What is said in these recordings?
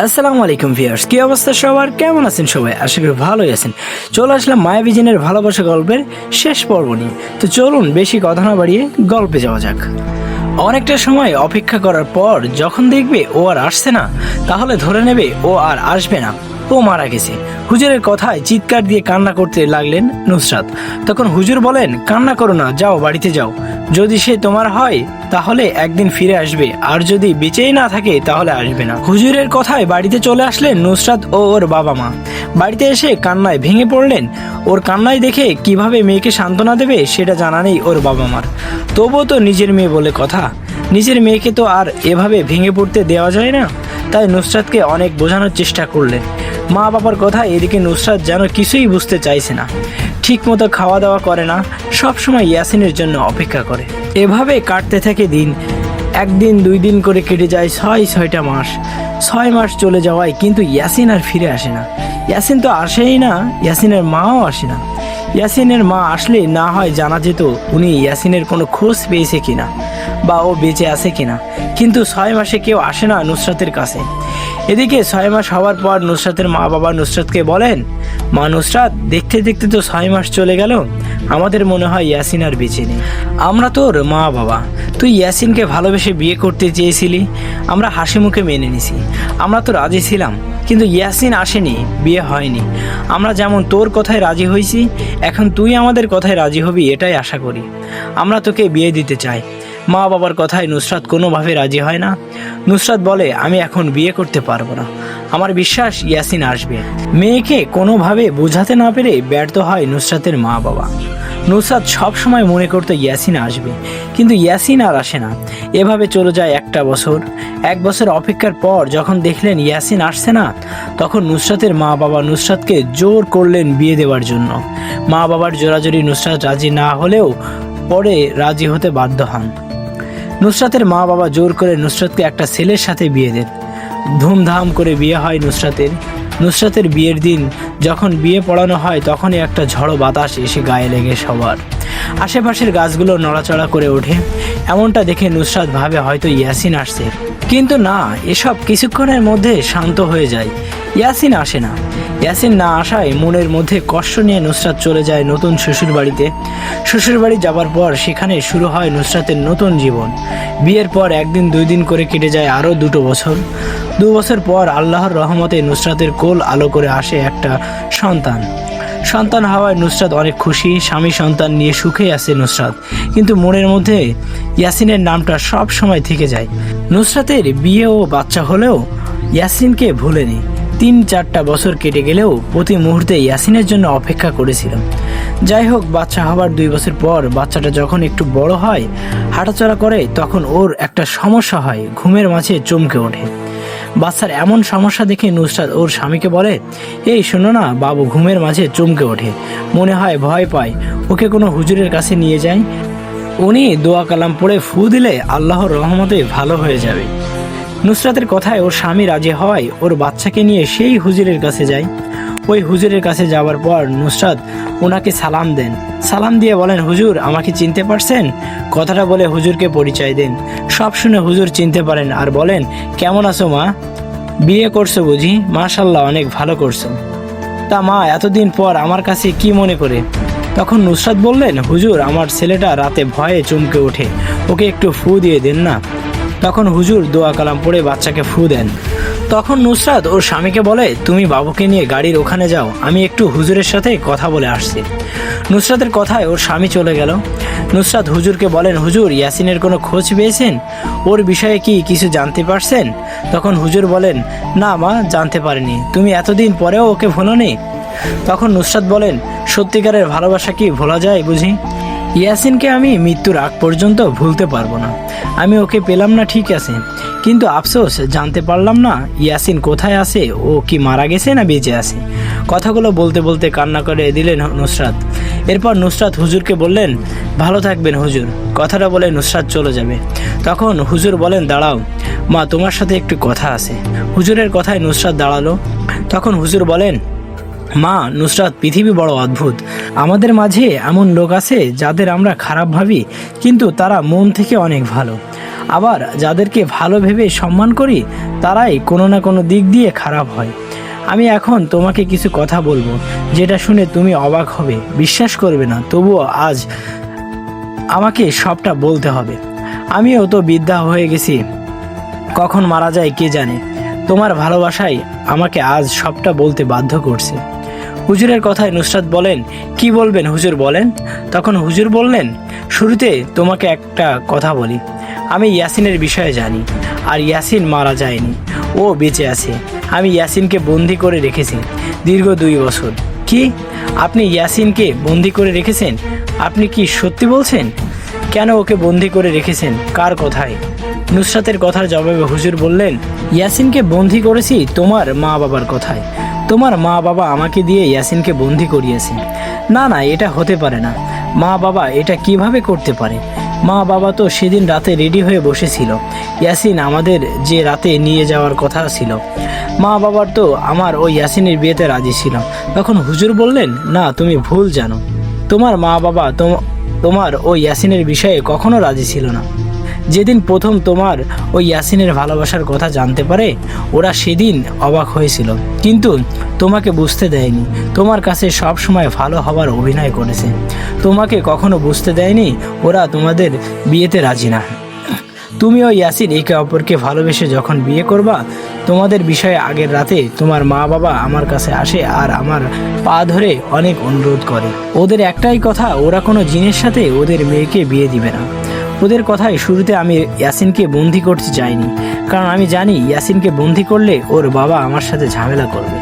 আসসালামু আলাইকুম ভিউয়ার্স, কি অবস্থা সবার? কেমন আছেন সবাই? আশা করি ভালোই আছেন। চলে আসলাম মায়াবী জিনের ভালোবাসা গল্পের শেষ পর্ব নিয়ে। তো চলুন বেশি কথা না বাড়িয়ে গল্পে যাওয়া যাক। অনেকটা সময় অপেক্ষা করার পর যখন দেখবে ও আর আসছে না, তাহলে ধরে নেবে ও আর আসবে না, ও মারা গেছে। হুজুরের কথায় চিৎকার দিয়ে কান্না করতে লাগলেন নুসরাত। তখন হুজুর বলেন, কান্না করো না, যাও বাড়িতে যাও। যদি সে তোমার হয় তাহলে একদিন ফিরে আসবে, আর যদি বেঁচেই না থাকে তাহলে আসবে না। হুজুরের কথায় বাড়িতে চলে আসলেন নুসরাত ও ওর বাবা মা। বাড়িতে এসে কান্নায় ভেঙে পড়লেন। ওর কান্নায় দেখে কিভাবে মেয়েকে সান্ত্বনা দেবে সেটা জানা নেই ওর বাবা মার। তবুও তো নিজের মেয়ে বলে কথা, নিজের মেয়েকে তো আর এভাবে ভেঙে পড়তে দেওয়া যায় না। তাই নুসরাতকে অনেক বোঝানোর চেষ্টা করলেন। মা বাবার কথা এদিকে নুসরাত যেন কিছুই বুঝতে চাইছে না। ঠিক মতো খাওয়া দাওয়া করে না, সব সময় ইয়াসিনের জন্য অপেক্ষা করে। এভাবে কাটতে থাকে দিন। একদিন দুই দিন করে কেটে যায় ছয়টা মাস। 6 মাস চলে যাওয়ায় কিন্তু ইয়াসিন আর ফিরে আসে না। ইয়াসিন তো আসেই না, ইয়াসিনের মাও আসে না। ইয়াসিনের মা আসলে না হয় জানা যেত উনি ইয়াসিনের কোনো খোঁজ পেয়েছে কিনা বা ও বেঁচে আছে কিনা, কিন্তু 6 মাসে কেউ আসে না নুসরাতের কাছে। এদিকে 6 মাস হওয়ার পর নুসরাতের মা বাবা নুসরাতকে বলেন, মা নুসরাত, দেখতে দেখতে তো 6 মাস চলে গেল, আমাদের মনে হয় ইয়াসিন আর বেঁচে নেই। আমরা তোর মা বাবা, তুই ইয়াসিনকে ভালোবেসে বিয়ে করতে চেয়েছিলি, আমরা হাসি মুখে মেনে নিছি, আমরা তো রাজি ছিলাম, কিন্তু ইয়াসিন আসেনি, বিয়ে হয়নি। আমরা যেমন তোর কথায় রাজি হয়েছি, এখন তুই আমাদের কথায় রাজি হবি এটাই আশা করি। আমরা তোকে বিয়ে দিতে চাই। মা বাবার কথায় নুসরাত কোনোভাবে রাজি হয় না। নুসরাত বলে, আমি এখন বিয়ে করতে পারবো না, আমার বিশ্বাস ইয়াসিন আসবে। মেয়েকে কোনোভাবে বোঝাতে না পেরে ব্যর্থ হয় নুসরাতের মা বাবা। নুসরাত সবসময় মনে করতো ইয়াসিন আসবে, কিন্তু ইয়াসিন আর আসে না। এভাবে চলে যায় একটা বছর। 1 বছর অপেক্ষার পর যখন দেখলেন ইয়াসিন আসছে না, তখন নুসরাতের মা বাবা নুসরাতকে জোর করলেন বিয়ে দেওয়ার জন্য। মা বাবার জোরাজোরি নুসরাত রাজি না হলেও পরে রাজি হতে বাধ্য হন। নুসরাতের মা বাবা জোর করে নুসরাতকে একটা ছেলের সাথে বিয়ে দেন। ধুমধাম করে বিয়ে হয় নুসরাতের। নুসরাতের বিয়ের দিন যখন বিয়ে পড়ানো হয়, তখনই একটা ঝড়ো বাতাস এসে গায়ে লেগে সবার। আশেপাশের গাছগুলো নড়াচড়া করে ওঠে। এমনটা দেখে নুসরাত ভাবে হয়তো ইয়াসিন আসছে, কিন্তু না, এসব কিছুক্ষণের মধ্যে শান্ত হয়ে যায়। ইয়াসিন আসে না। ইয়াসিন না আসায় মনের মধ্যে কষ্ট নিয়ে নুসরাত চলে যায় নতুন শ্বশুর বাড়িতে। শ্বশুর বাড়ি যাবার পর সেখানে শুরু হয় নুসরাতের নতুন জীবন। বিয়ের পর 1 দিন 2 দিন করে কেটে যায় আরও 2 বছর। 2 বছর পর আল্লাহর রহমতে নুসরাতের কোল আলো করে আসে একটা সন্তান হওয়ায় নুসরাত অনেক খুশি। স্বামী সন্তান নিয়ে সুখে আছে নুসরাত, কিন্তু মনের মধ্যে ইয়াসিনের নামটা সব সময় থেকে যায়। নুসরাতের বিয়ে ও বাচ্চা হলেও ইয়াসিনকে ভুলেনি। 3-4টা বছর কেটে গেলেও প্রতি মুহূর্তে ইয়াসিনের জন্য অপেক্ষা করেছিল। যাই হোক, বাচ্চা হবার 2 বছর পর বাচ্চাটা যখন একটু বড় হয়, হাঁটাচলা করে, তখন ওর একটা সমস্যা হয়, ঘুমের মাঝে চমকে ওঠে। বাচ্চার এমন সমস্যা দেখে নুসরাত ওর স্বামীকে বলে, এই শোনো না, বাবু ঘুমের মাঝে চমকে ওঠে, মনে হয় ভয় পায়, ওকে কোনো হুজুরের কাছে নিয়ে যায়, উনি দোয়া কালাম পড়ে ফু দিলে আল্লাহর রহমতে ভালো হয়ে যাবে। নুসরাতের কথায় ওর স্বামী রাজি হওয়ায় ওর বাচ্চাকে নিয়ে সেই হুজুরের কাছে যায়। ওই হুজুরের কাছে যাওয়ার পর নুসরাত ওনাকে সালাম দেন। সালাম দিয়ে বলেন, হুজুর, আমাকে চিনতে পারছেন? কথাটা বলে হুজুরকে পরিচয় দেন। সব শুনে হুজুর চিনতে পারেন আর বলেন, কেমন আছো মা? বিয়ে করছো বুঝি? মাশাআল্লাহ, অনেক ভালো করছো। তা মা, এতদিন পর আমার কাছে কি মনে করে? তখন নুসরাত বললেন, হুজুর, আমার ছেলেটা রাতে ভয়ে চমকে ওঠে, ওকে একটু ফু দিয়ে দেন না। তখন হুজুর দোয়া কালাম পড়ে বাচ্চাকে ফু দেন। তখন নুসরাত ওর স্বামীকে বলে, তুমি বাবুকে নিয়ে গাড়ির ওখানে যাও, আমি একটু হুজুরের সাথে কথা বলে আসছি। নুসরাতের কথায় ওর স্বামী চলে গেল। নুসরাত হুজুরকে বলেন, হুজুর, ইয়াসিনের কোনো খোঁজ পেয়েছেন? ওর বিষয়ে কি কিছু জানতে পারছেন? তখন হুজুর বলেন, না মা, জানতে পারিনি। তুমি এতদিন পরেও ওকে ভোলোনি? তখন নুসরাত বলেন, সত্যিকারের ভালোবাসা কি ভোলা যায় বুঝি? ইয়াসিনকে আমি মৃত্যুর আগ পর্যন্ত ভুলতে পারবো না। আমি ওকে পেলাম না ঠিক আছে, কিন্তু আফসোস, জানতে পারলাম না ইয়াসিন কোথায় আছে, ও কি মারা গেছে না বেঁচে আছে। কথাগুলো বলতে বলতে কান্না করে দিলেন নুসরাত। এরপর নুসরাত হুজুরকে বললেন, ভালো থাকবেন হুজুর। কথাটা বলে নুসরাত চলে যাবে। তখন হুজুর বলেন, দাঁড়াও মা, তোমার সাথে একটু কথা আছে। হুজুরের কথায় নুসরাত দাঁড়ালো। তখন হুজুর বলেন, মা নুসরাত, পৃথিবী বড় অদ্ভুত। আমাদের মাঝে এমন লোক আছে যাদের আমরা খারাপ ভাবি, কিন্তু তারা মন থেকে অনেক ভালো। আবার যাদেরকে ভালো ভেবে সম্মান করি তারাই কোনো না কোনো দিক দিয়ে খারাপ হয়। আমি এখন তোমাকে কিছু কথা বলবো, যেটা শুনে তুমি অবাক হবে, বিশ্বাস করবে না, তবুও আজ আমাকে সবটা বলতে হবে। আমিও তো বৃদ্ধা হয়ে গেছি, কখন মারা যায় কে জানে। তোমার ভালোবাসাই আমাকে আজ সবটা বলতে বাধ্য করছে। হুজুরের কথায় নুসরাত বলেন, কি বলবেন হুজুর বলেন। তখন হুজুর বললেন, শুরুতে তোমাকে একটা কথা বলি, আমি ইয়াসিনের বিষয়ে জানি, আর ইয়াসিন মারা যায়নি, ও বেঁচে আছে। আমি ইয়াসিনকে বন্দি করে রেখেছি দীর্ঘ 2 বছর। কি, আপনি ইয়াসিনকে বন্দি করে রেখেছেন? আপনি কি সত্যি বলছেন? কেন ওকে বন্দি করে রেখেছেন, কার কথায়? নুসরাতের কথার জবাবে হুজুর বললেন, ইয়াসিনকে বন্দি করেছি তোমার মা বাবার কথায়। তোমার মা বাবা আমাকে দিয়ে ইয়াসিনকে বন্দি করিয়েছে। না না, এটা হতে পারে না। মা বাবা এটা কিভাবে করতে পারে? মা বাবা তো সেদিন রাতে রেডি হয়ে বসেছিল, ইয়াসিন আমাদের যে রাতে নিয়ে যাওয়ার কথা ছিল। মা বাবার তো আমার ওই ইয়াসিনের বিয়েতে রাজি ছিল। তখন হুজুর বললেন, না তুমি ভুল জানো, তোমার মা বাবা তোমার ওই ইয়াসিনের বিষয়ে কখনো রাজি ছিল না। যেদিন প্রথম তোমার ওই ইয়াসিনের ভালোবাসার কথা জানতে পারে, ওরা সেদিন অবাক হয়েছিল, কিন্তু তোমাকে বুঝতে দেয়নি। তোমার কাছে সব সময় ভালো হবার অভিনয় করেছে, তোমাকে কখনো বুঝতে দেয়নি ওরা তোমাদের বিয়েতে রাজি না। তুমি ও ইয়াসিন একে অপরকে ভালোবেসে যখন বিয়ে করবা, তোমাদের বিষয়ে আগের রাতে তোমার মা বাবা আমার কাছে আসে আর আমার পা ধরে অনেক অনুরোধ করে। ওদের একটাই কথা, ওরা কোনো জিনের সাথে ওদের মেয়েকে বিয়ে দিবে না। ওদের কথায় শুরুতে আমি ইয়াসিনকে বন্দি করতে চাইনি, কারণ আমি জানি ইয়াসিনকে বন্দি করলে ওর বাবা আমার সাথে ঝামেলা করবে।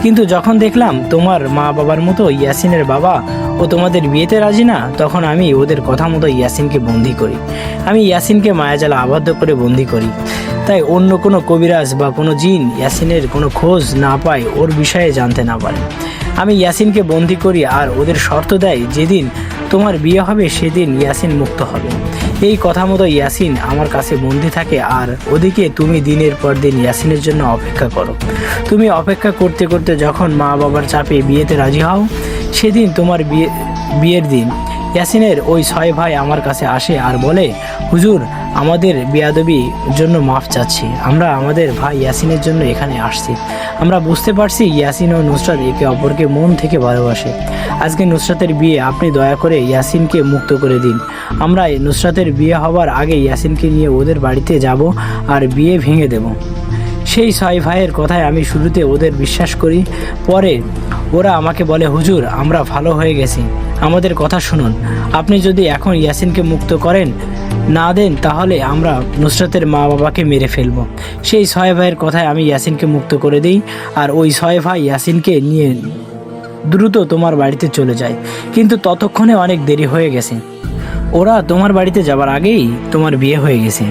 কিন্তু যখন দেখলাম তোমার মা বাবার মতো ইয়াসিনের বাবা ও তোমাদের বিয়েতে রাজি না, তখন আমি ওদের কথা মতো ইয়াসিনকে বন্দি করি। আমি ইয়াসিনকে মায়াজালে আবদ্ধ করে বন্দি করি, তাই অন্য কোনো কবিরাজ বা কোনো জিন ইয়াসিনের কোনো খোঁজ না পায়, ওর বিষয়ে জানতে না পারে। আমি ইয়াসিনকে বন্দি করি আর ওদের শর্ত দেয়, যেদিন তোমার বিয়ে হবে সেদিন ইয়াসিন মুক্ত হবে। এই কথা মতো ইয়াসিন আমার কাছে বন্দি থাকে, আর ওদিকে তুমি দিনের পর দিন ইয়াসিনের জন্য অপেক্ষা করো। তুমি অপেক্ষা করতে করতে যখন মা বাবার চাপে বিয়েতে রাজি হও, সেদিন তোমার বিয়ের দিন ইয়াসিনের ওই 6 ভাই আমার কাছে আসে আর বলে, হুজুর আমাদের বেয়াদবির জন্য মাফ চাচ্ছি, আমরা আমাদের ভাই ইয়াসিনের জন্য এখানে আসছি। আমরা বুঝতে পারছি ইয়াসিন ও নুসরাত একে অপরকে মন থেকে ভালোবাসে। আজকে নুসরাতের বিয়ে, আপনি দয়া করে ইয়াসিনকে মুক্ত করে দিন। আমরা নুসরাতের বিয়ে হবার আগে ইয়াসিনকে নিয়ে ওদের বাড়িতে যাব আর বিয়ে ভেঙে দেব। সেই 6 ভাইয়ের কথায় আমি শুরুতে ওদের বিশ্বাস করি, পরে ওরা আমাকে বলে, হুজুর আমরা ভালো হয়ে গেছি, আমাদের কথা শুনুন। আপনি যদি এখন ইয়াসিনকে মুক্ত করেন না দেন, তাহলে আমরা নুসরাতের মা বাবাকে মেরে ফেলব। সেই 6 ভাইয়ের কথায় আমি ইয়াসিনকে মুক্ত করে দিই, আর ওই 6 ভাই ইয়াসিনকে নিয়ে দ্রুত তোমার বাড়িতে চলে যায়। কিন্তু ততক্ষণে অনেক দেরি হয়ে গেছে। ওরা তোমার বাড়িতে যাবার আগেই তোমার বিয়ে হয়ে গেছে।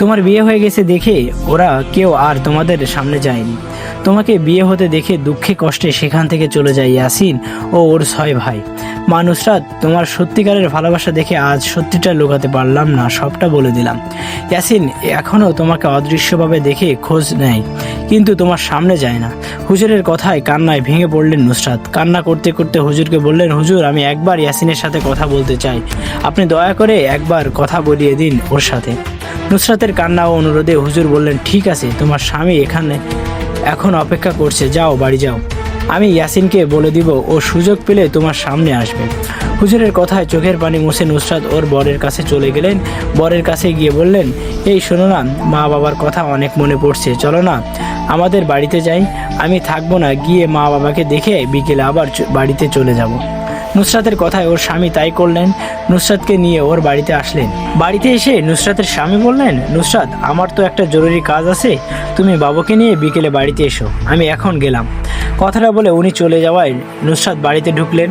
তোমার বিয়ে হয়ে গেছে দেখে ওরা কেউ আর তোমাদের সামনে যায়নি। তোমাকে বিয়ে হতে দেখে দুঃখে কষ্টে সেখান থেকে চলে যায় ইয়াসিন ও ওর 6 ভাই। মা নুসরাত, তোমার সত্যিকারের ভালোবাসা দেখে আজ সত্যিটা লুকাতে পারলাম না, সবটা বলে দিলাম। ইয়াসিন এখনও তোমাকে অদৃশ্যভাবে দেখে খোঁজ নেয়, কিন্তু তোমার সামনে যায় না। হুজুরের কথায় কান্নায় ভেঙে পড়লেন নুসরাত। কান্না করতে করতে হুজুরকে বললেন, হুজুর আমি একবার ইয়াসিনের সাথে কথা বলতে চাই, আপনি দয়া করে একবার কথা বলিয়ে দিন ওর সাথে। নুসরাতের কান্না ও অনুরোধে হুজুর বললেন, ঠিক আছে, তোমার স্বামী এখন অপেক্ষা করছে, যাও বাড়ি যাও, আমি ইয়াসিনকে বলে দিব, ও সুযোগ পেলে তোমার সামনে আসবে। হুজুরের কথায় চোখের পানি মুছে নুসরাত ওর বরের কাছে চলে গেলেন। বরের কাছে গিয়ে বললেন, এই শোনো না, মা বাবার কথা অনেক মনে পড়ছে, চলো না আমাদের বাড়িতে যাই। আমি থাকবো না, গিয়ে মা বাবাকে দেখে বিকেলে আবার বাড়িতে চলে যাব। নুসরাতের কথায় ওর স্বামী তাই করলেন। নুসরাতকে নিয়ে ওর বাড়িতে আসলেন। বাড়িতে এসে নুসরাতের স্বামী বললেন, নুসরাত আমার তো একটা জরুরি কাজ আছে, তুমি বাবুকে নিয়ে বিকেলে বাড়িতে এসো, আমি এখন গেলাম। কথাটা বলে উনি চলে যাওয়ায় নুসরাত বাড়িতে ঢুকলেন।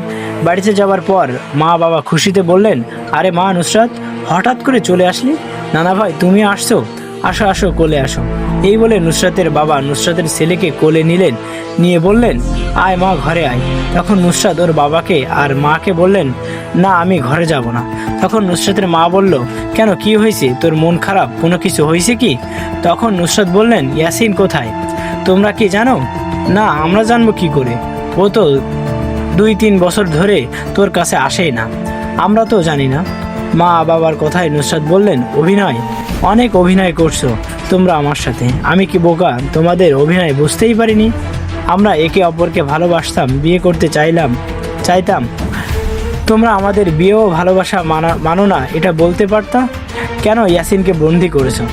বাড়িতে যাওয়ার পর মা বাবা খুশিতে বললেন, আরে মা নুসরাত, হঠাৎ করে চলে আসলি, নানা ভাই তুমি আসছো, আসো আসো কোলে আসো। এই বলে নুসরাতের বাবা নুসরাতের ছেলেকে কোলে নিলেন, নিয়ে বললেন, আয় মা ঘরে আয়। তখন নুসরাত ওর বাবাকে আর মাকে বললেন, না আমি ঘরে যাব না। তখন নুসরাতের মা বলল, কেন কি হয়েছে, তোর মন খারাপ, কোনো কিছু হয়েছে কি? তখন নুসরাত বললেন, ইয়াসিন কোথায়, তোমরা কি জানো? না আমরা জানবো কি করে, ও তো 2-3 বছর ধরে তোর কাছে আসেই না, আমরা তো জানি না। মা বাবার কথায় নুসরাত বললেন, অভিনয়, অনেক অভিনয় করছো তোমরা আমার সাথে। আমি কি বোকা, তোমাদের অভিনয় বুঝতেই পারিনি? আমরা একে অপরকে ভালোবাসতাম, বিয়ে করতে চাইতাম। তোমরা আমাদের বিয়েও ভালোবাসা মানো না এটা বলতে পারতা? কেন ইয়াসিনকে বন্দি করেছো?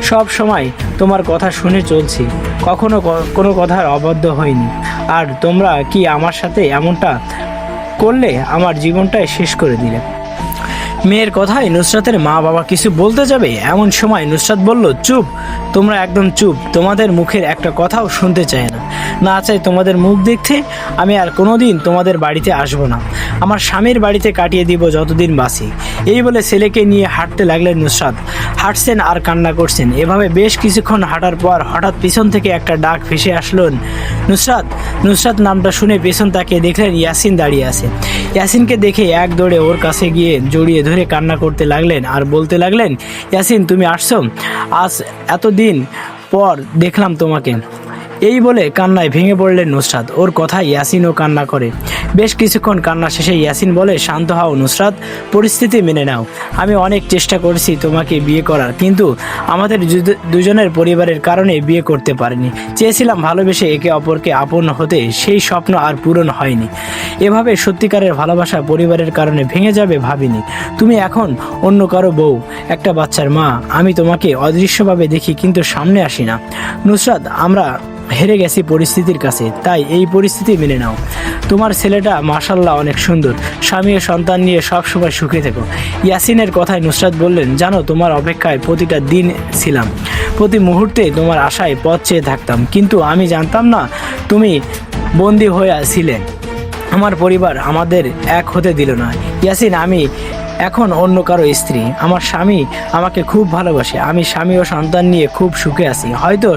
সব সময় তোমার কথা শুনে চলছি, কখনো কোনো কথার অবাধ্য হয়নি। আর তোমরা কি আমার সাথে এমনটা করলে? আমার জীবনটাই শেষ করে দিলে। মেয়ের কথায় নুসরাতের মা বাবা কিছু বলতে যাবে এমন সময় নুসরাত বলল, চুপ, তোমরা একদম চুপ। তোমাদের মুখের একটা কথাও শুনতে চায় না চাই তোমাদের মুখ দেখতে। আমি আর কোনোদিন তোমাদের বাড়িতে আসবো না। আমার স্বামীর বাড়িতে কাটিয়ে দিব যতদিন বাঁচি। এই বলে ছেলেকে নিয়ে হাঁটতে লাগলেন নুসরাত। হাঁটছেন আর কান্না করছেন। এভাবে বেশ কিছুক্ষণ হাঁটার পর হঠাৎ পিছন থেকে একটা ডাক ভেসে আসলো। নুসরাত। নুসরাত নামটা শুনে পেছন তাকিয়ে দেখলেন ইয়াসিন দাঁড়িয়ে আছে। ইয়াসিনকে দেখে এক দৌড়ে ওর কাছে গিয়ে জড়িয়ে ধরে কান্না করতে লাগলেন আর বলতে লাগলেন, ইয়াসিন তুমি আসছো? আজ এতদিন পর দেখলাম তোমাকে। এই বলে কান্নায় ভেঙে পড়লেন নুসরাত। ওর কথায় ইয়াসিনও কান্না করে। বেশ কিছুক্ষণ কান্না শেষে ইয়াসিন বলে, শান্ত হও নুসরাত, পরিস্থিতি মেনে নাও। আমি অনেক চেষ্টা করেছি তোমাকে বিয়ে করার, কিন্তু আমাদের দুজনের পরিবারের কারণে বিয়ে করতে পারিনি। চেয়েছিলাম ভালোবেসে একে অপরকে আপন হতে, সেই স্বপ্ন আর পূরণ হয়নি। এভাবে সত্যিকারের ভালোবাসা পরিবারের কারণে ভেঙে যাবে ভাবিনি। তুমি এখন অন্য কারো বউ, একটা বাচ্চার মা। আমি তোমাকে অদৃশ্যভাবে দেখি কিন্তু সামনে আসি না। নুসরাত, আমরা হেরে গেছি পরিস্থিতির কাছে, তাই এই পরিস্থিতি মেনে নাও। তোমার ছেলেটা মাশাআল্লাহ অনেক সুন্দর। স্বামী ও সন্তান নিয়ে সবসময় সুখে থেকো। ইয়াসিনের কথায় নুসরাত বললেন, জানো তোমার অপেক্ষায় প্রতিটা দিন ছিলাম, প্রতি মুহূর্তে তোমার আশায় পথ চেয়ে থাকতাম, কিন্তু আমি জানতাম না তুমি বন্দী হয়ে ছিলে। আমার পরিবার আমাদের এক হতে দিল না। ইয়াসিন, আমি এখন অন্য কারো স্ত্রী। আমার স্বামী আমাকে খুব ভালোবাসে। আমি স্বামী ও সন্তান নিয়ে খুব সুখে আছি, হয়তো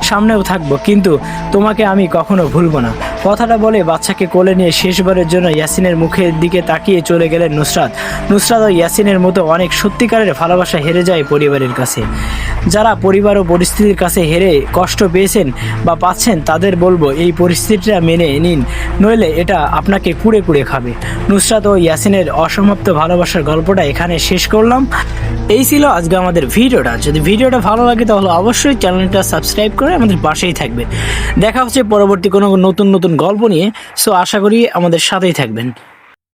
সামনেও থাকবো, কিন্তু তোমাকে আমি কখনো ভুলবো না। কথাটা বলে বাচ্চাকে কোলে নিয়ে শেষবারের জন্য ইয়াসিনের মুখের দিকে তাকিয়ে চলে গেলেন নুসরাত। নুসরাত ও ইয়াসিনের মতো অনেক সত্যিকারের ভালোবাসা হেরে যায় পরিবারের কাছে। যারা পরিবার ও পরিস্থিতির কাছে হেরে কষ্ট পেয়েছেন বা পাচ্ছেন, তাদের বলবো এই পরিস্থিতিটা মেনে নিন, নইলে এটা আপনাকে কুড়ে কুড়ে খাবে। নুসরাত ও ইয়াসিনের অসমাপ্ত ভালোবাসার গল্পটা এখানে শেষ করলাম। এই ছিল আজকে আমাদের ভিডিওটা। যদি ভিডিওটা ভালো লাগে তাহলে অবশ্যই চ্যানেলটা সাবস্ক্রাইব করে আমাদের পাশেই থাকবে। দেখা হচ্ছে পরবর্তী কোনো নতুন গল্প নিয়ে। সো আশা করি আমাদের সাথেই থাকবেন।